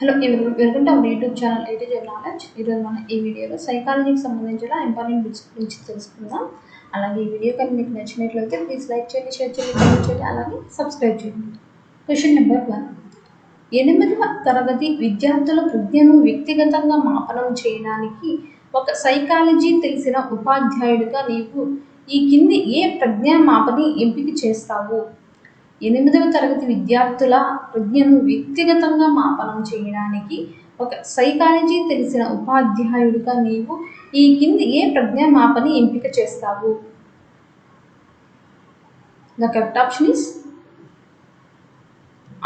Hello everyone, welcome to our YouTube channel ATJ knowledge. ఈరోజు మనం ఈ వీడియోలో సైకాలజీకి సంబంధించిన ఇంపార్టెంట్ బిట్స్ గురించి తెలుసుకుందాం. అలాగే ఈ వీడియో కానీ మీకు నచ్చినట్లయితే ప్లీజ్ లైక్ చేయండి, షేర్ చేయండి, కామెంట్ చేయండి, అలాగే సబ్స్క్రైబ్ చేయండి. Question number 1. 8వ తరగతి విద్యార్థుల ప్రజ్ఞను వ్యక్తిగతంగా మాపనం చేయడానికి ఒక సైకాలజీ తెలిసిన ఉపాధ్యాయుడిగా నీవు ఈ కింది ఏ ప్రజ్ఞా మాపని ఎంపిక చేస్తావు? 8వ తరగతి విద్యార్థుల ప్రజ్ఞను వ్యక్తిగతంగా మాపనం చేయడానికి ఒక సైకాలజీ తెలిసిన ఉపాధ్యాయుడిగా నీవు ఈ కింది ఏ ప్రజ్ఞా మాపని ఎంపిక చేస్తావు? The correct option is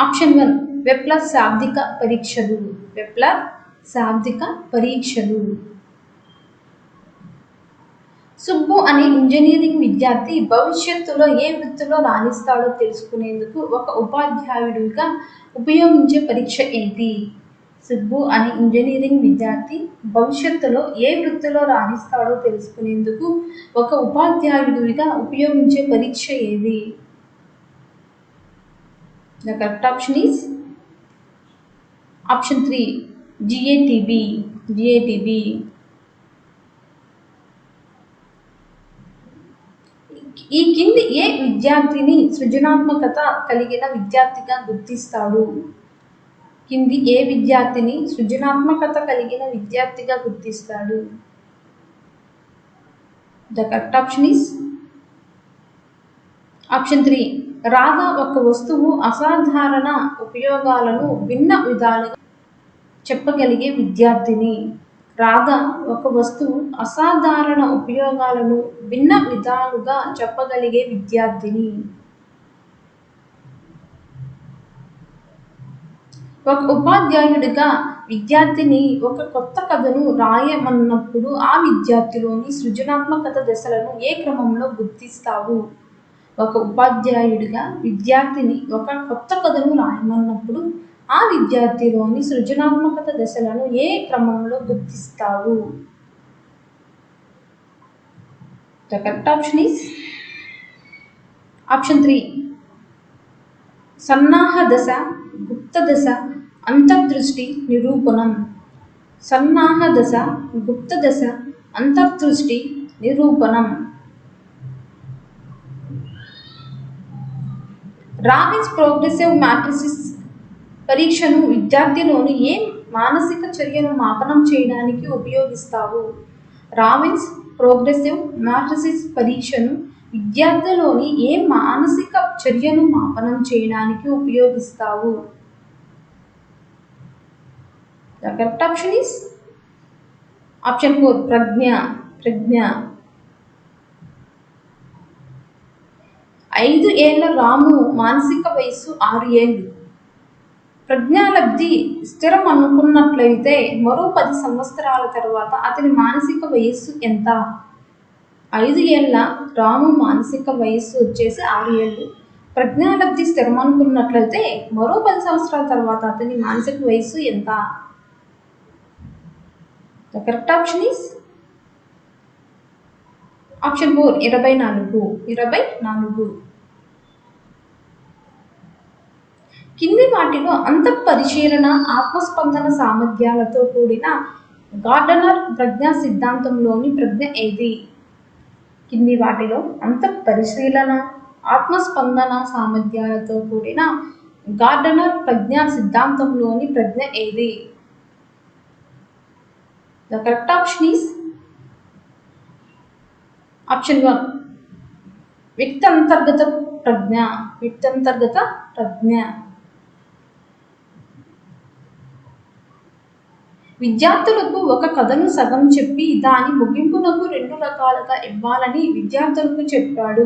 option 1, వెప్లర్ శాబ్దిక పరీక్షలు. వెప్లర్ శాబ్దిక పరీక్షలు. సుబ్బు అనే ఇంజనీరింగ్ విద్యార్థి భవిష్యత్తులో ఏ వృత్తిలో రాణిస్తాడో తెలుసుకునేందుకు ఒక ఉపాధ్యాయుడిగా ఉపయోగించే పరీక్ష ఏది? సుబ్బు అనే ఇంజనీరింగ్ విద్యార్థి భవిష్యత్తులో ఏ వృత్తిలో రాణిస్తాడో తెలుసుకునేందుకు ఒక ఉపాధ్యాయుడిగా ఉపయోగించే పరీక్ష ఏది? The correct option is option 3, GATB. GATB. ఈ కింది ఏ విద్యార్థిని సృజనాత్మకత కలిగిన విద్యార్థిగా గుర్తిస్తాడు? కింది ఏ విద్యార్థిని సృజనాత్మకత కలిగిన విద్యార్థిగా గుర్తిస్తాడు? The correct option is option 3, రాగా ఒక వస్తువు అసాధారణ ఉపయోగాలను భిన్న విధాలుగా చెప్పగలిగే విద్యార్థిని. రాగా ఒక వస్తువు అసాధారణ ఉపయోగాలను భిన్న విధాలుగా చెప్పగలిగే విద్యార్థిని. ఒక ఉపాధ్యాయుడిగా విద్యార్థిని ఒక కొత్త కథను రాయమన్నప్పుడు ఆ విద్యార్థిలోని సృజనాత్మకత దశలను ఏ క్రమంలో గుర్తిస్తావు? ఒక ఉపాధ్యాయుడిగా విద్యార్థిని ఒక కొత్త కథను రాయమన్నప్పుడు ఆ విద్యార్థిలోని సృజనాత్మకత దశలను ఏ క్రమంలో గుర్తిస్తావు? The correct option is option 3, సన్నాహ దశ, గుప్త దశ, అంతర్దృష్టి, నిరూపణం. సన్నాహ దశ, గుప్త దశ, అంతర్దృష్టి, నిరూపణం. రాబిన్స్ ప్రోగ్రెసివ్ మ్యాట్రిసిస్ పరీక్షను విద్యార్థిలోని ఏ మానసిక చర్యను మాపనం చేయడానికి ఉపయోగిస్తావు? రాబిన్స్ ప్రోగ్రెసివ్ మ్యాట్రిసిస్ పరీక్షను విద్యార్థిలోని ఏ మానసిక చర్యను మాపనం చేయడానికి ఉపయోగిస్తావు? The correct option is option 4, ప్రజ్ఞ. ప్రజ్ఞ. 5 ఏళ్ల రాము మానసిక వయస్సు 6 ఏళ్ళు. ప్రజ్ఞాలబ్ధి స్థిరం అనుకున్నట్లయితే మరో 10 సంవత్సరాల తర్వాత అతని మానసిక వయస్సు ఎంత? 5 ఏళ్ల రాము మానసిక వయస్సు వచ్చేసి 6 ఏళ్ళు. ప్రజ్ఞాలబ్ధి స్థిరం అనుకున్నట్లయితే మరో 10 సంవత్సరాల తర్వాత అతని మానసిక వయస్సు ఎంత? The correct option is option 4, 24. 24. కింది వాటిలో అంతఃపరిశీలన, ఆత్మస్పందన సామర్థ్యాలతో కూడిన గార్డనర్ ప్రజ్ఞా సిద్ధాంతంలోని ప్రజ్ఞ ఏది? కింది వాటిలో అంతఃపరిశీలన, ఆత్మస్పందన సామర్థ్యాలతో కూడిన గార్డనర్ ప్రజ్ఞా సిద్ధాంతంలోని ప్రజ్ఞ ఏది? The correct option is option 1, వ్యక్తంతర్గత ప్రజ్ఞ. వ్యక్తంతర్గత ప్రజ్ఞ. విద్యార్థులకు ఒక కథను సగం చెప్పి దాని ముగింపునకు 2 రకాలుగా ఇవ్వాలని విద్యార్థులకు చెప్పాడు.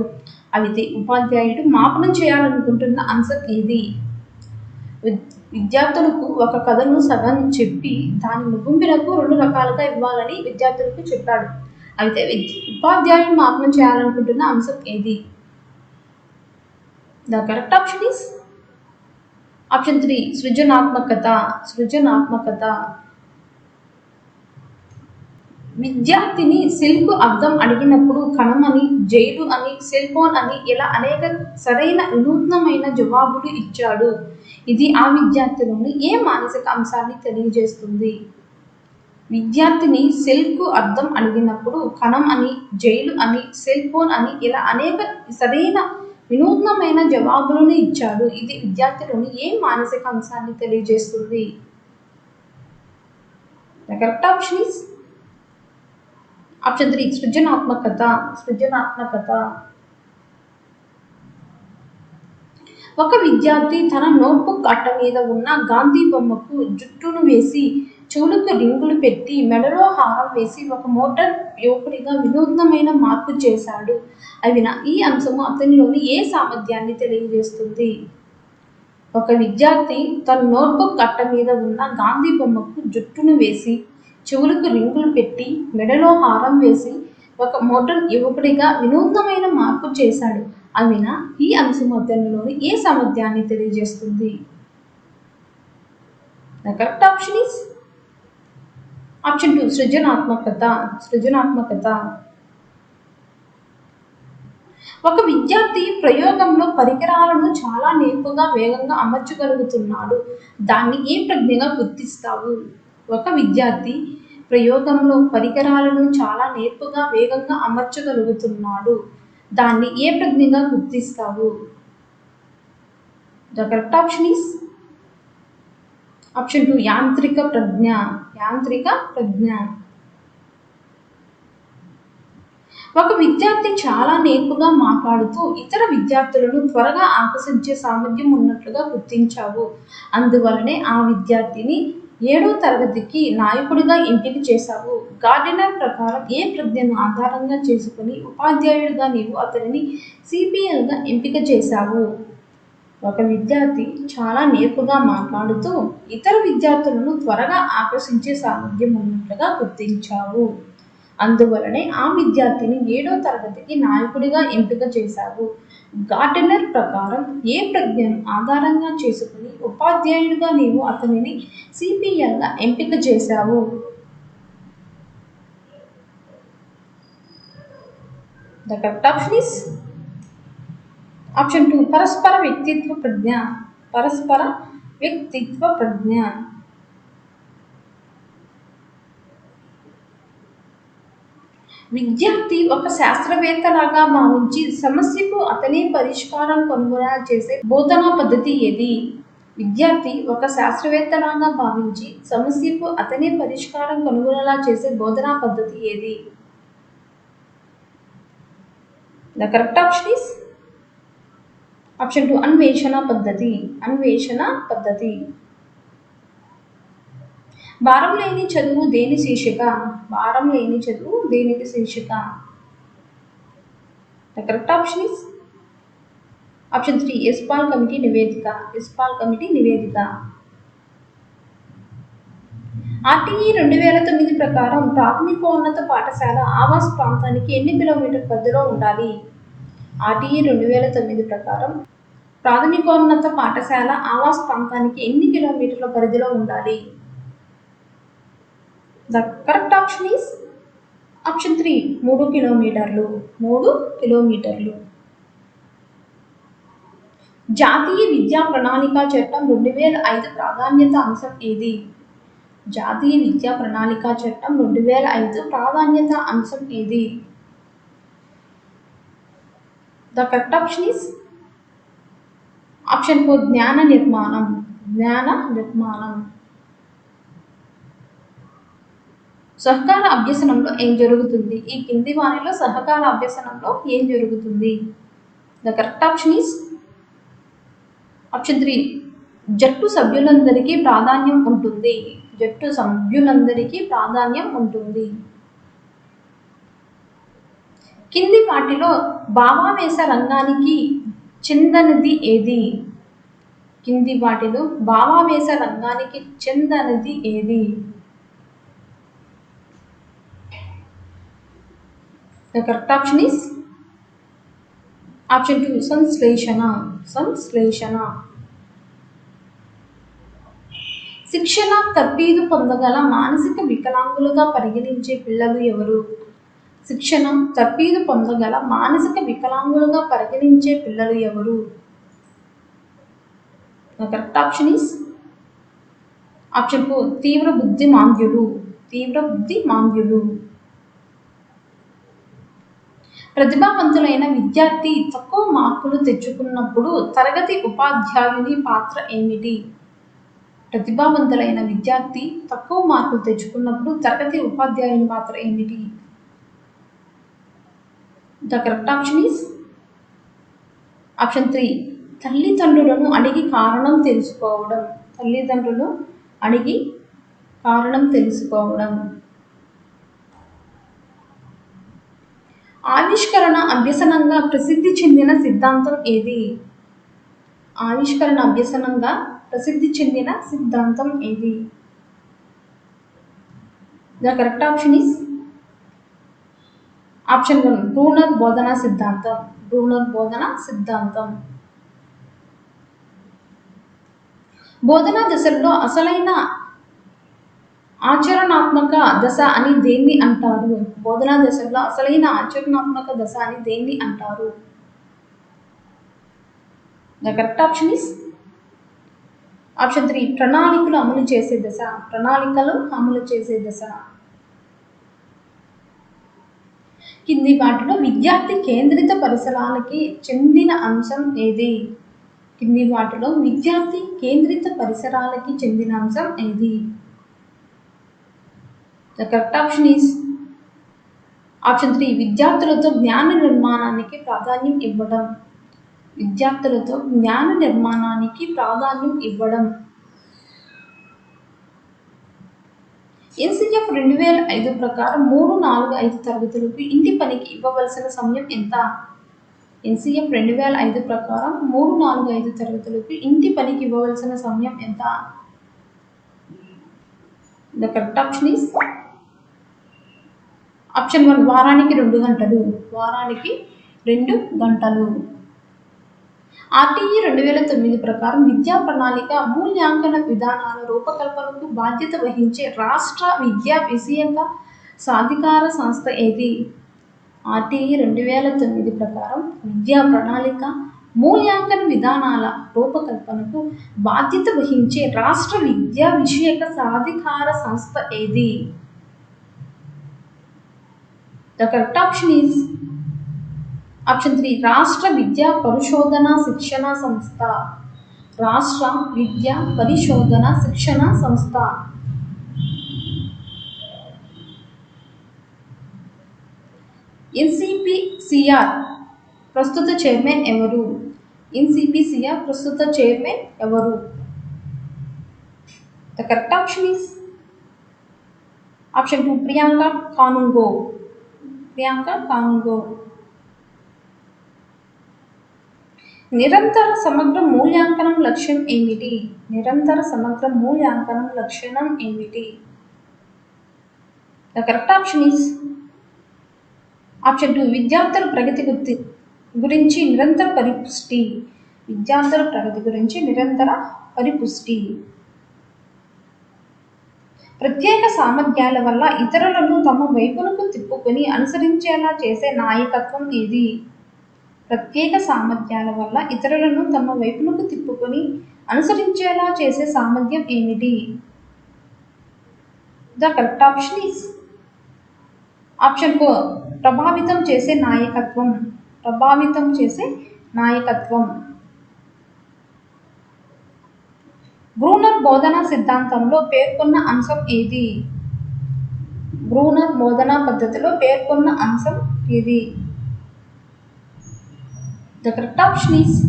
అయితే ఉపాధ్యాయుడు మాపనం చేయాలనుకుంటున్న అంశం ఏది? విద్యార్థులకు ఒక కథను సగం చెప్పి దాని ముగింపునకు 2 రకాలుగా ఇవ్వాలని విద్యార్థులకు చెప్పాడు. అయితే ఉపాధ్యాయుడు మాపనం చేయాలనుకుంటున్న అంశం ఏది? The correct option is option 3, సృజనాత్మకత. సృజనాత్మకత. విద్యార్థిని సెల్కు అర్థం అడిగినప్పుడు కణం అని, జైలు అని, సెల్ ఫోన్ అని ఇలా అనేక సరైన వినూత్నమైన జవాబులు ఇచ్చాడు. ఇది ఆ విద్యార్థిలోని ఏ మానసిక అంశాన్ని తెలియజేస్తుంది? విద్యార్థిని సెల్కు అర్థం అడిగినప్పుడు కణం అని, జైలు అని, సెల్ ఫోన్ అని ఇలా అనేక సరైన వినూత్నమైన జవాబులను ఇచ్చాడు. ఇది విద్యార్థిలోని ఏ మానసిక అంశాన్ని తెలియజేస్తుంది? The correct option is option 3 సృజనాత్మకత. సృజనాత్మకత. ఒక విద్యార్థి తన నోట్బుక్ అట్ట మీద ఉన్న గాంధీ బొమ్మకు జుట్టును వేసి, చెవులకు రింగులు పెట్టి, మెడలో హారం వేసి ఒక మోటార్ యువకుడిగా వినూత్నమైన మార్పు చేశాడు. అయినా ఈ అంశము అతనిలోని ఏ సామర్థ్యాన్ని తెలియజేస్తుంది? ఒక విద్యార్థి తన నోట్బుక్ అట్ట మీద ఉన్న గాంధీ బొమ్మకు జుట్టును వేసి, చెవులకు రింగులు పెట్టి, మెడలో హారం వేసి ఒక మోటార్ యువకుడిగా వినూత్నమైన మార్పు చేశాడు. అయినా ఈ అంశం అతనిలోని ఏ సామర్థ్యాన్ని తెలియజేస్తుంది? The correct option is option 2 సృజనాత్మకత. సృజనాత్మకత. ఒక విద్యార్థి ప్రయోగంలో పరికరాలను చాలా నేర్పుగా వేగంగా అమర్చగలుగుతున్నాడు. దాన్ని ఏ ప్రజ్ఞగా గుర్తిస్తావు? ఒక విద్యార్థి ప్రయోగంలో పరికరాలను చాలా నేర్పుగా వేగంగా అమర్చగలుగుతున్నాడు. దాన్ని ఏ ప్రజ్ఞగా గుర్తిస్తావు? The correct option is option 2 యాంత్రిక ప్రజ్ఞ. యాంత్రిక ప్రజ్ఞ. ఒక విద్యార్థి చాలా నేర్పుగా మాట్లాడుతూ ఇతర విద్యార్థులను త్వరగా ఆకర్షించే సామర్థ్యం ఉన్నట్లుగా గుర్తించావు. అందువలనే ఆ విద్యార్థిని 7వ తరగతికి నాయకుడిగా ఎంపిక చేశావు. గార్డెనర్ ప్రకారం ఏ ప్రజ్ఞను ఆధారంగా చేసుకుని ఉపాధ్యాయుడిగా నీవు అతనిని సిపిఎల్గా ఎంపిక చేశావు? ఒక విద్యార్థి చాలా నేర్పుగా మాట్లాడుతూ ఇతర విద్యార్థులను త్వరగా ఆకర్షించే సామర్థ్యం ఉన్నట్లుగా గుర్తించావు. అందువలనే ఆ విద్యార్థిని 7వ తరగతికి నాయకుడిగా ఎంపిక చేశావు. గార్డెనర్ ప్రకారం ఏ ప్రజ్ఞను ఆధారంగా చేసుకుని ఉపాధ్యాయుడిగా నీవు అతనిని సిపిఎల్గా ఎంపిక చేశావు? The correct option is option 2 పరస్పర వ్యక్తిత్వ ప్రజ్ఞ. పరస్పర వ్యక్తిత్వ ప్రజ్ఞ. విద్యార్థి ఒక శాస్త్రవేత్తలాగా భావించి సమస్యకు అతనే పరిష్కారం కనుగొనేలా చేసే బోధనా పద్ధతి ఏది? విద్యార్థి ఒక శాస్త్రవేత్తలాగా భావించి సమస్యకు అతనే పరిష్కారం కనుగొనేలా చేసే బోధనా పద్ధతి ఏది? The correct option is option 2 అన్వేషణ పద్ధతి. అన్వేషణ పద్ధతి. భారం లేని చదువు దేని శీర్షిక? భారం లేని చదువు దేనికి శీర్షిక? The correct option is option 3 Yashpal committee నివేదిక. యశ్పాల్ కమిటీ నివేదిక. ఆర్టీఈ 2009 ప్రకారం ప్రాథమికోన్నత పాఠశాల ఆవాస్ ప్రాంతానికి ఎన్ని కిలోమీటర్ పరిధిలో ఉండాలి? ఆర్టీఈ 2009 ప్రకారం ప్రాథమికోన్నత పాఠశాల ఆవాస్ ప్రాంతానికి ఎన్ని కిలోమీటర్ల పరిధిలో ఉండాలి? The correct option is option 3 3 కిలోమీటర్లు. 3 కిలోమీటర్లు. జాతీయ విద్యా ప్రణాళిక చట్టం 2005 ప్రాధాన్యత అంశం ఏది? జాతీయ విద్యా ప్రణాళిక చట్టం 2005 ప్రాధాన్యత అంశం ఏది? The correct option is option 4 జ్ఞాన నిర్మాణం. జ్ఞాన నిర్మాణం. సహకార అభ్యసనంలో ఏం జరుగుతుంది? ఈ కింది వానిలో సహకార అభ్యసనంలో ఏం జరుగుతుంది? The correct option is option 3 జట్టు సభ్యులందరికీ ప్రాధాన్యం ఉంటుంది. జట్టు సభ్యులందరికీ ప్రాధాన్యం ఉంటుంది. కింది వాటిలో భావావేశ రంగానికి చెందనిది ఏది? కింది వాటిలో భావావేశ రంగానికి చెందనిది ఏది? The correct option is option 2 సంశ్లేషణ. సంశ్లేషణ. శిక్షణ తర్ఫీదు పొందగల మానసిక వికలాంగులుగా పరిగణించే పిల్లలు ఎవరు? శిక్షణ తర్ఫీదు పొందగల మానసిక వికలాంగులుగా పరిగణించే పిల్లలు ఎవరు? The correct option is option 4 తీవ్ర బుద్ధిమాంద్యులు. తీవ్ర బుద్ధిమాంద్యులు. ప్రతిభావంతులైన విద్యార్థి తక్కువ మార్కులు తెచ్చుకున్నప్పుడు తరగతి ఉపాధ్యాయుని పాత్ర ఏమిటి? ప్రతిభావంతులైన విద్యార్థి తక్కువ మార్కులు తెచ్చుకున్నప్పుడు తరగతి ఉపాధ్యాయుని పాత్ర ఏమిటి? The correct option is option 3 తల్లిదండ్రులను అడిగి కారణం తెలుసుకోవడం. తల్లిదండ్రులు అడిగి కారణం తెలుసుకోవడం. ఆవిష్కరణ అభ్యసనంగా ప్రసిద్ధి చెందిన సిద్ధాంతం ఏది? ఆవిష్కరణ అభ్యసనంగా ప్రసిద్ధి చెందిన సిద్ధాంతం ఏది? The correct option is option 1 Bruner బోధనా సిద్ధాంతం. బ్రూనర్ బోధనా సిద్ధాంతం. బోధనా దశల్లో అసలైన ఆచరణాత్మక దశ అని దేన్ని అంటారు? బోధనా దశల్లో అసలైన ఆచరణాత్మక దశ అని దేన్ని అంటారు? The correct option is option 3 ప్రణాళికలు అమలు చేసే దశ. ప్రణాళికలు అమలు చేసే దశ. కింది వాటిలో విద్యార్థి కేంద్రిత పరిసరాలకి చెందిన అంశం ఏది? కింది వాటిలో విద్యార్థి కేంద్రిత పరిసరాలకి చెందిన అంశం ఏది? The correct option is option 3 విద్యార్థులతో జ్ఞాన నిర్మాణానికి ప్రాధాన్యం ఇవ్వడం. విద్యార్థులతో జ్ఞాన నిర్మాణానికి ప్రాధాన్యం ఇవ్వడం. ఎన్సిఎఫ్ 2005 ప్రకారం 3, 4, 5 తరగతులకు ఇంటి పనికి ఇవ్వవలసిన సమయం ఎంత? ఎన్సిఎఫ్ 2005 ప్రకారం 3, 4, 5 తరగతులకు ఇంటి పనికి ఇవ్వవలసిన సమయం ఎంత? The correct option is option 1 వారానికి 2 గంటలు. వారానికి 2 గంటలు. ఆర్టీఈ 2009 ప్రకారం విద్యా ప్రణాళిక మూల్యాంకన విధానాల రూపకల్పనకు బాధ్యత వహించే రాష్ట్ర విద్యా విషయక సాధికార సంస్థ ఏది? ఆర్టీఈ 2009 ప్రకారం విద్యా ప్రణాళిక మూల్యాంకన విధానాల రూపకల్పనకు బాధ్యత వహించే రాష్ట్ర విద్యా విషయక సాధికార సంస్థ ఏది? The correct option is option 3 రాష్ట్ర విద్యా పరిశోధన శిక్షణ సంస్థ. రాష్ట్ర విద్యా పరిశోధన శిక్షణ సంస్థ. ఎన్సిపిసిఆర్ ప్రస్తుత చైర్మన్ ఎవరు? ఎన్సిపిసిఆర్ ప్రస్తుత చైర్మన్ ఎవరు? The correct option is option 2 Priyanka Kanoongo. Priyanka Kanoongo. నిరంతర సమగ్ర మూల్యాంకనం లక్ష్యం ఏమిటి? నిరంతర సమగ్ర మూల్యాంకనం లక్షణం ఏమిటి? The correct option is option 2 విద్యార్థుల ప్రగతి గురించి నిరంతర పరిపుష్టి. విద్యార్థుల ప్రగతి గురించి నిరంతర పరిపుష్టి. ప్రత్యేక సామర్థ్యాల వల్ల ఇతరులను తమ వైపునకు తిప్పుకొని అనుసరించేలా చేసే నాయకత్వం ఏది? ప్రత్యేక సామర్థ్యాల వల్ల ఇతరులను తమ వైపునకు తిప్పుకొని అనుసరించేలా చేసే సామర్థ్యం ఏమిటి? The correct option is option 4 ప్రభావితం చేసే నాయకత్వం. ప్రభావితం చేసే నాయకత్వం. బ్రూనర్ బోధనా సిద్ధాంతంలో పేర్కొన్న అంశం ఏది? బ్రూనర్ బోధనా పద్ధతిలో పేర్కొన్న అంశం ఏది? The correct option is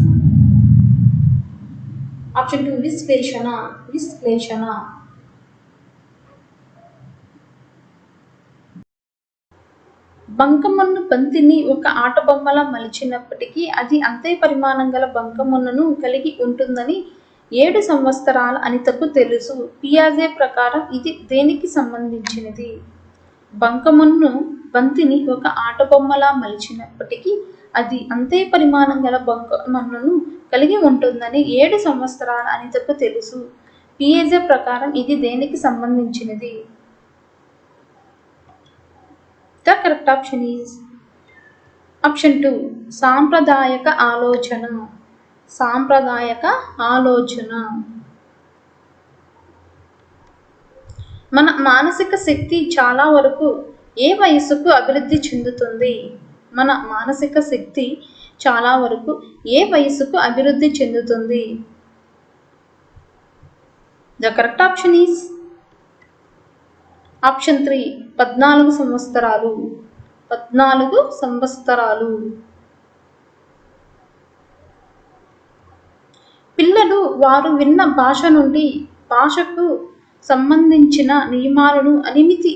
option 2 విశ్లేషణ. విశ్లేషణ. బంకమన్ను బంతిని ఒక ఆట బొమ్మలా మలిచినప్పటికీ అది అంతే పరిమాణం గల బంకమన్నును కలిగి ఉంటుందని 7 సంవత్సరాల అనితకు తెలుసు. పియాజే ప్రకారం ఇది దేనికి సంబంధించినది? బంకమన్ను బంతిని ఒక ఆట బొమ్మలా మలిచినప్పటికీ అది అంతే పరిమాణం గల బంకమన్నును కలిగి ఉంటుందని 7 సంవత్సరాల అనితకు తెలుసు. పియాజే ప్రకారం ఇది దేనికి సంబంధించినది? The correct option is option 2 సాంప్రదాయక ఆలోచన. సాంప్రదాయక ఆలోచన. మన మానసిక శక్తి చాలా వరకు ఏ వయసుకు అభివృద్ధి చెందుతుంది? మన మానసిక శక్తి చాలా వరకు ఏ వయసుకు అభివృద్ధి చెందుతుంది? The correct option is option 3 14 సంవత్సరాలు. 14 సంవత్సరాలు. పిల్లలు వారు విన్న భాష నుండి భాషకు సంబంధించిన నియమాలను అనిమితి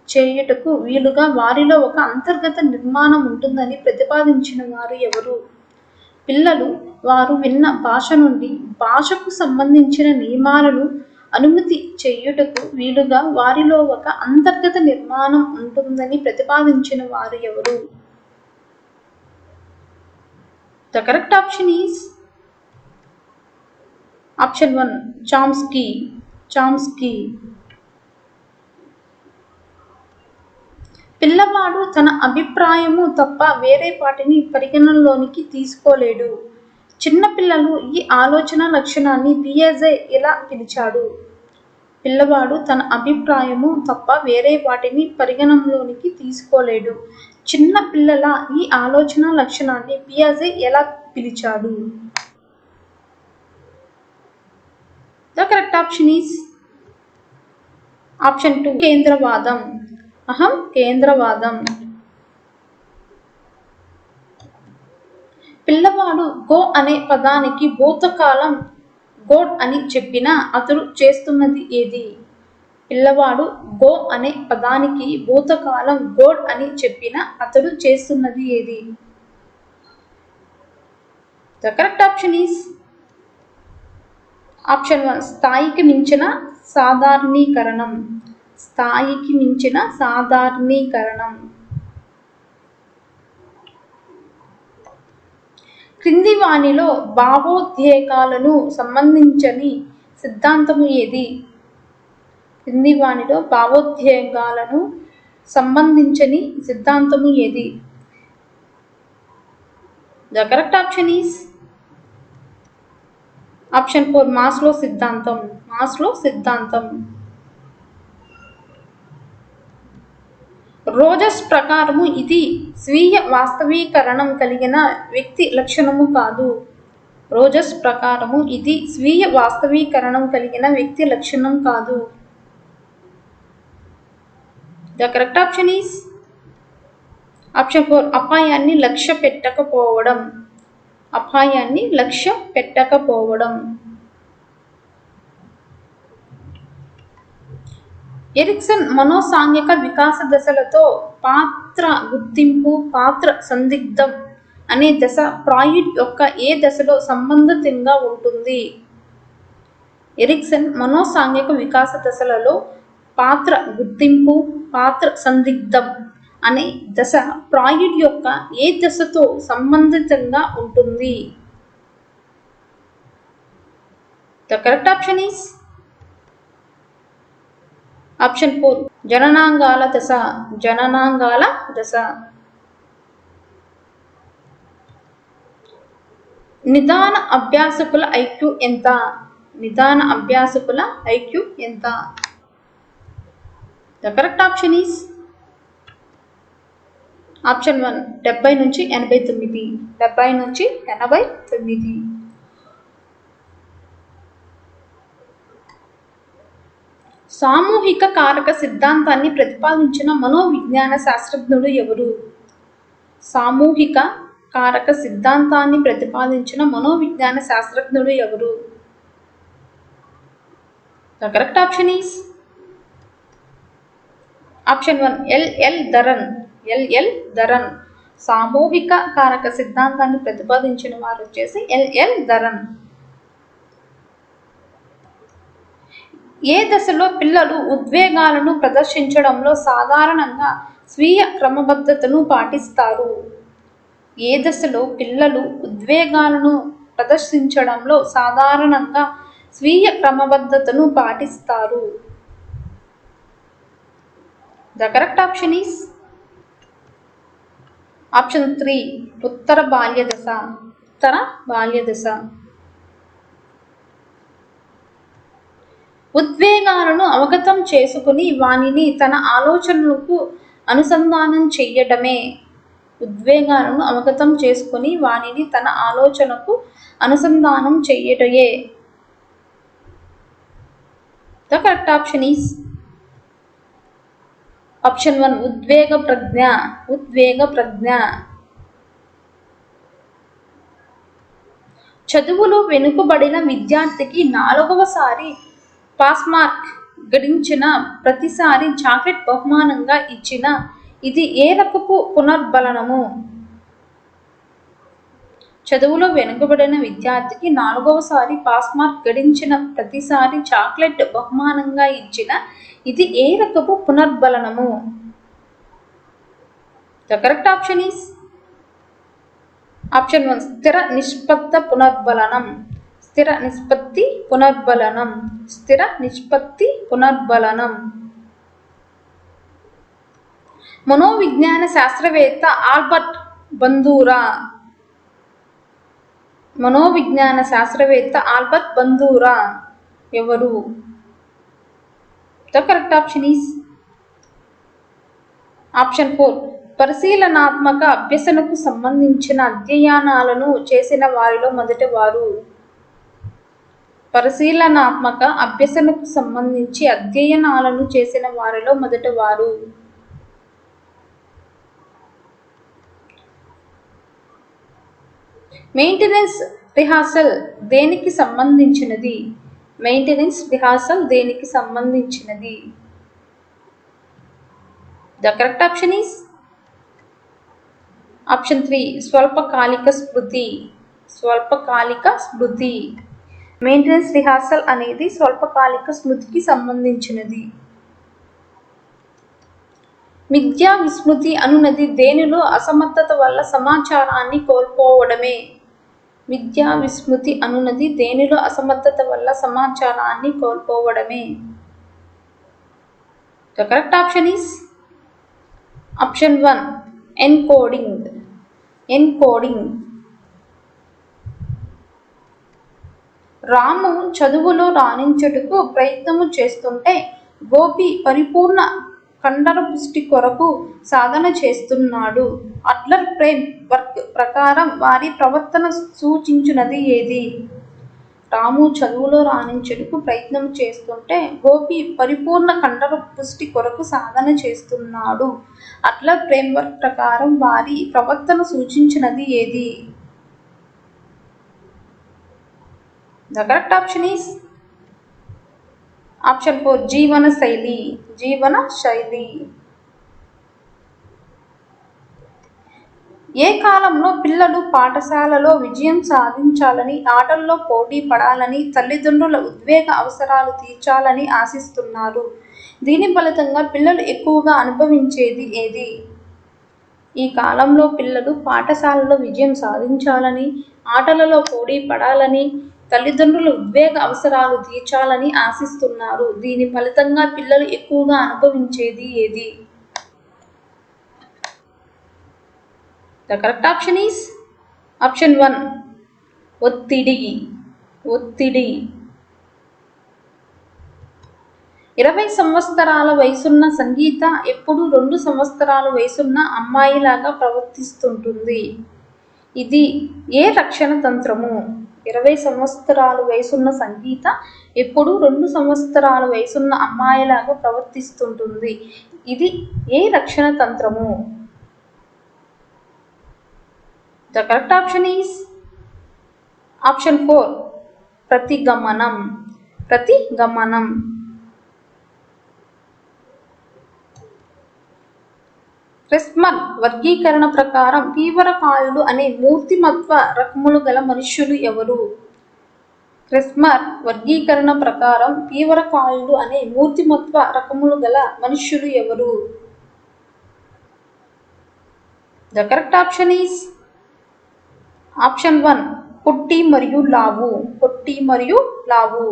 చేయుటకు వీలుగా వారిలో ఒక అంతర్గత నిర్మాణం ఉంటుందని ప్రతిపాదించిన వారు ఎవరు? పిల్లలు వారు విన్న భాష నుండి భాషకు సంబంధించిన నియమాలను అనుమతి చేయుటకు వీలుగా వారిలో ఒక అంతర్గత నిర్మాణం ఉంటుందని ప్రతిపాదించిన వారు ఎవరు? The correct option is option 1 Chomsky. Chomsky. పిల్లవాడు తన అభిప్రాయము తప్ప వేరే వాటిని పరిగణనలోనికి తీసుకోలేడు. చిన్నపిల్లలు ఈ ఆలోచన లక్షణాన్ని పియాజే ఎలా పిలిచాడు? పిల్లవాడు తన అభిప్రాయము తప్ప వేరే వాటిని పరిగణనలోనికి తీసుకోలేడు. చిన్న పిల్లల ఈ ఆలోచన లక్షణాన్ని పియాజే ఎలా పిలిచాడు? The correct option is option 2 కేంద్రవాదం. అహం కేంద్రవాదం. పిల్లవాడు గో అనే పదానికి భూతకాలం గోడ్ అని చెప్పినా అతడు చేస్తున్నది ఏది? పిల్లవాడు గో అనే పదానికి భూతకాలం గోడ్ అని చెప్పినా అతడు చేస్తున్నది ఏది? The correct option is option 1 స్థాయికి మించిన సాధారణీకరణం. స్థాయికి మించిన సాధారణీకరణం. క్రింది వానిలో భావోద్వేగాలను సంబంధించని సిద్ధాంతము ఏది? క్రింది వానిలో భావోద్వేగాలను సంబంధించని సిద్ధాంతము ఏది? The correct option is option 4 Maslow సిద్ధాంతం. మాస్లో సిద్ధాంతం. రోజస్ ప్రకారము ఇది స్వీయ వాస్తవీకరణం కలిగిన వ్యక్తి లక్షణము కాదు. రోజస్ ప్రకారము ఇది స్వీయ వాస్తవీకరణం కలిగిన వ్యక్తి లక్షణం కాదు. The correct option is option 4 అపాయాన్ని లక్ష్య పెట్టకపోవడం. అపాయాన్ని లక్ష్య పెట్టకపోవడం. ఎరిక్సన్ మనోసాంఘిక వికాస దశలతో పాత్ర గుర్తింపు, పాత్ర సందిగ్ధం అనే దశ ఫ్రాయిడ్ యొక్క ఏ దశలో సంబంధితంగా ఉంటుంది? ఎరిక్సన్ మనోసాంఘిక వికాస దశలలో పాత్ర గుర్తింపు, పాత్ర సందిగ్ధం అనే దశ ఫ్రాయిడ్ యొక్క ఏ దశతో సంబంధితంగా ఉంటుంది? The correct option is option 4 జననాంగాల దశ. జననాంగాల దశ. నిదాన అభ్యాసకుల ఐక్యూ ఎంత? నిదాన అభ్యాసకుల ఐక్యూ ఎంత? The correct option is option 1 70 నుంచి 89. 70 నుంచి 89. సామూహిక కారక సిద్ధాంతాన్ని ప్రతిపాదించిన మనోవిజ్ఞాన శాస్త్రజ్ఞుడు ఎవరు? సామూహిక కారక సిద్ధాంతాన్ని ప్రతిపాదించిన మనోవిజ్ఞాన శాస్త్రజ్ఞుడు ఎవరు? The correct option is option 1 L Dharan. L Dharan. సామూహిక కారక సిద్ధాంతాన్ని ప్రతిపాదించిన వారు వచ్చేసి ఎల్ ధరన్. ఏ దశలో పిల్లలు ఉద్వేగాలను ప్రదర్శించడంలో సాధారణంగా స్వీయ క్రమబద్ధతను పాటిస్తారు? ఏ దశలో పిల్లలు ఉద్వేగాలను ప్రదర్శించడంలో సాధారణంగా స్వీయ క్రమబద్ధతను పాటిస్తారు? The correct option is option 3 ఉత్తర బాల్య దశ. ఉత్తర బాల్య దశ. ఉద్వేగాలను అవగతం చేసుకుని వానిని తన ఆలోచనలకు అనుసంధానం చెయ్యడమే. ఉద్వేగాలను అవగతం చేసుకుని వానిని తన ఆలోచనకు అనుసంధానం చెయ్యటయే. The correct option is option 1 ఉద్వేగ ప్రజ్ఞ. ఉద్వేగ ప్రజ్ఞ. చదువులో వెనుకబడిన విద్యార్థికి 4వసారి పాస్ మార్క్ గడించిన ప్రతిసారి చాక్లెట్ బహుమానంగా ఇచ్చిన ఇది ఏ రకపు పునర్బలనము? చదువులో వెనుకబడిన విద్యార్థికి 4వసారి పాస్ మార్క్ గడించిన ప్రతిసారి చాక్లెట్ బహుమానంగా ఇచ్చిన ఇది ఏ రకపు పునర్బలనము? The correct option is option 1 స్థిర నిష్పత్తి పునర్బలనం. స్థిర నిష్పత్తి పునర్బలనం. స్థిర నిష్పత్తి పునర్బలనం. మనోవిజ్ఞాన శాస్త్రవేత్త ఆల్బర్ట్ బందూరా. మనోవిజ్ఞాన శాస్త్రవేత్త ఆల్బర్ట్ బందూరా ఎవరు? The correct option is option 4 పరిశీలనాత్మక అభ్యసనకు సంబంధించిన అధ్యయనాలను చేసిన వారిలో మొదటివారు. పరిశీలనాత్మక అభ్యసనకు సంబంధించి అధ్యయనాలను చేసిన వారిలో మొదటివారు. మెయింటెనెన్స్ రిహార్సల్ దేనికి సంబంధించినది? మెయింటెనెన్స్ రిహార్సల్ దేనికి సంబంధించినది? The correct option is option 3 స్వల్పకాలిక స్మృతి. స్వల్పకాలిక స్మృతి. మెయింటెనెన్స్ రిహార్సల్ అనేది స్వల్పకాలిక స్మృతికి సంబంధించినది. విద్యా విస్మృతి అనునది దేనిలో అసమర్థత వల్ల సమాచారాన్ని కోల్పోవడమే. విద్యా విస్మృతి అనునది దేనిలో అసమర్థత వల్ల సమాచారాన్ని కోల్పోవడమే. The correct option is option 1 encoding. Encoding. Ramu చదువులో రాణించుటకు ప్రయత్నము చేస్తుంటే గోపి పరిపూర్ణ కండర పుష్టి కొరకు సాధన చేస్తున్నాడు. అడ్లర్ ఫ్రేమ్ వర్క్ ప్రకారం వారి ప్రవర్తన సూచించున్నది ఏది? రాము చదువులో రాణించుటకు ప్రయత్నం చేస్తుంటే గోపి పరిపూర్ణ కండర పుష్టి కొరకు సాధన చేస్తున్నాడు. అడ్లర్ ఫ్రేమ్ వర్క్ ప్రకారం వారి ప్రవర్తన సూచించినది ఏది? The correct option is option 4 జీవన శైలి. జీవన శైలి. ఏ కాలంలో పిల్లలు పాఠశాలలో విజయం సాధించాలని, ఆటల్లో పోటీ పడాలని, తల్లిదండ్రుల ఉద్వేగ అవసరాలు తీర్చాలని ఆశిస్తున్నారు? దీని ఫలితంగా పిల్లలు ఎక్కువగా అనుభవించేది ఏది? ఈ కాలంలో పిల్లలు పాఠశాలలో విజయం సాధించాలని, ఆటలలో పోటీ పడాలని, తల్లిదండ్రుల ఉద్వేగ అవసరాలు తీర్చాలని ఆశిస్తున్నారు. దీని ఫలితంగా పిల్లలు ఎక్కువగా అనుభవించేది ఏది? The correct option is option 1 ఒత్తిడి. ఒత్తిడి. 20 సంవత్సరాల వయసున్న సంగీత ఎప్పుడు 2 సంవత్సరాల వయసున్న అమ్మాయిలాగా ప్రవర్తిస్తుంటుంది. ఇది ఏ రక్షణ తంత్రము? 20 సంవత్సరాల వయసున్న సంగీత ఎప్పుడు 2 సంవత్సరాల వయసున్న అమ్మాయిలాగా ప్రవర్తిస్తుంటుంది. ఇది ఏ రక్షణ తంత్రము? The correct option is option 4 ప్రతిగమనం. ప్రతిగమనం. క్రిస్మర్ వర్గీకరణ ప్రకారం తీవ్రకాయులు అనే మూర్తిమత్వ రకములు గల మనుష్యులు ఎవరు? క్రిస్మర్ వర్గీకరణ ప్రకారం తీవ్రకాయులు అనే మూర్తిమత్వ రకములు గల మనుష్యులు ఎవరు? The correct option is option 1 పొట్టి మరియు లావు. పొట్టి మరియు లావు.